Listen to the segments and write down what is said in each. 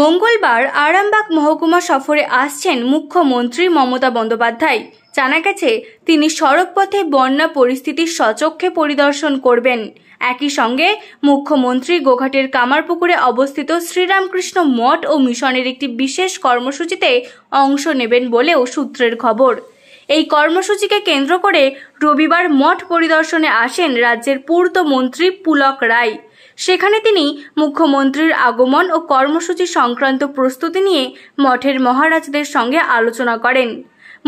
মঙ্গলবার আরামবাগ মহকুমা সফরে আসছেন মুখ্যমন্ত্রী মমতা বন্দ্যোপাধ্যায়। জানা গেছে তিনি সড়কপথে বন্যা পরিস্থিতির সচক্ষে পরিদর্শন করবেন। একই সঙ্গে মুখ্যমন্ত্রী গোঘাটের কামারপুকুরে অবস্থিত শ্রীরামকৃষ্ণ মঠ ও মিশনের একটি বিশেষ কর্মসূচিতে অংশ নেবেন বলেও সূত্রের খবর। এই কর্মসূচিকে কেন্দ্র করে রবিবার মঠ পরিদর্শনে আসেন রাজ্যের পূর্তমন্ত্রী পুলক রায়। সেখানে তিনি মুখ্যমন্ত্রীর আগমন ও কর্মসূচি সংক্রান্ত প্রস্তুতি নিয়ে মঠের মহারাজদের সঙ্গে আলোচনা করেন।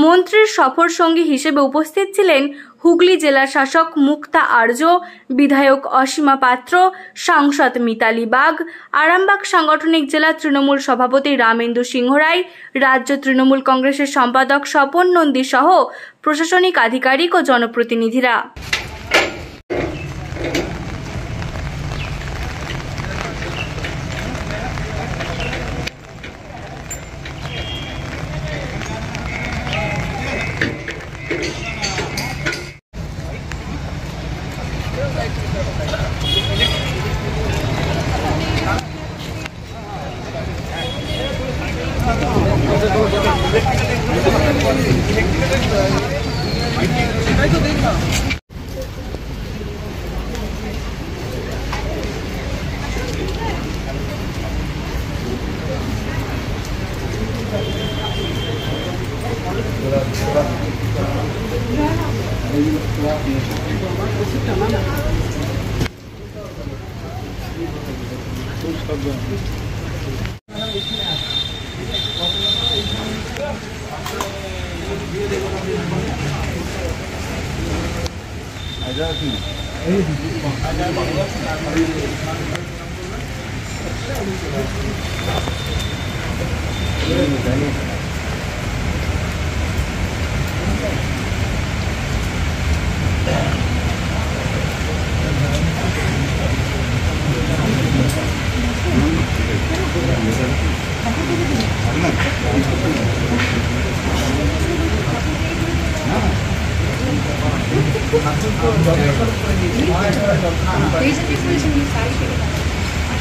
মন্ত্রীর সফর সঙ্গী হিসেবে উপস্থিত ছিলেন হুগলি জেলা শাসক মুক্তা আর্য, বিধায়ক অসীমা পাত্র, সাংসদ মিতালি বাগ, আরামবাগ সাংগঠনিক জেলা তৃণমূল সভাপতি রামেন্দু সিংহ রায়, রাজ্য তৃণমূল কংগ্রেসের সম্পাদক স্বপন নন্দী সহ প্রশাসনিক আধিকারিক ও জনপ্রতিনিধিরা।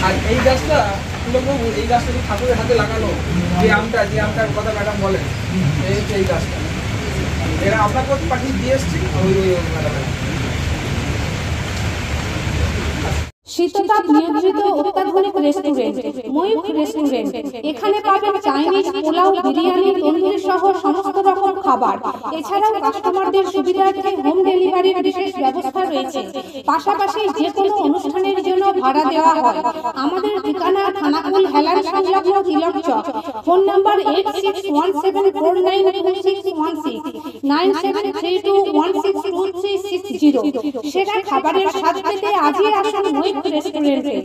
আর এই গাছটা ফুলবাবু, এই গাছটা ঠাকুরের হাতে লাগানো, যে আমটার কথা ম্যাডাম বলেন, এই গাছটা এরা আপনার কাছে পাঠিয়ে দিয়ে এসছি। শীততাপ নিয়ন্ত্রিত অত্যাধুনিক রেস্টুরেন্ট ময়ূখ রেস্টুরেন্ট। এখানে পাবেন চাইনিজ, পোলাও, বিরিয়ানি, তন্দুরি সহ সমস্ত রকম খাবার। এছাড়াও কাস্টমারদের সুবিধার্থে হোম ডেলিভারির বিশেষ ব্যবস্থা রয়েছে। পাশাপাশি যে কোনো অনুষ্ঠানের জন্য ভাড়া দেওয়া হয়। আমাদের ঠিকানা থানাকুল হেলান সংলগ্ন তিলক চক। Phone number 8617492616 9732162360। সেরা খাবারের স্বাদ পেতে আজই আসুন ময়ূখ রেস্টুরেন্টে।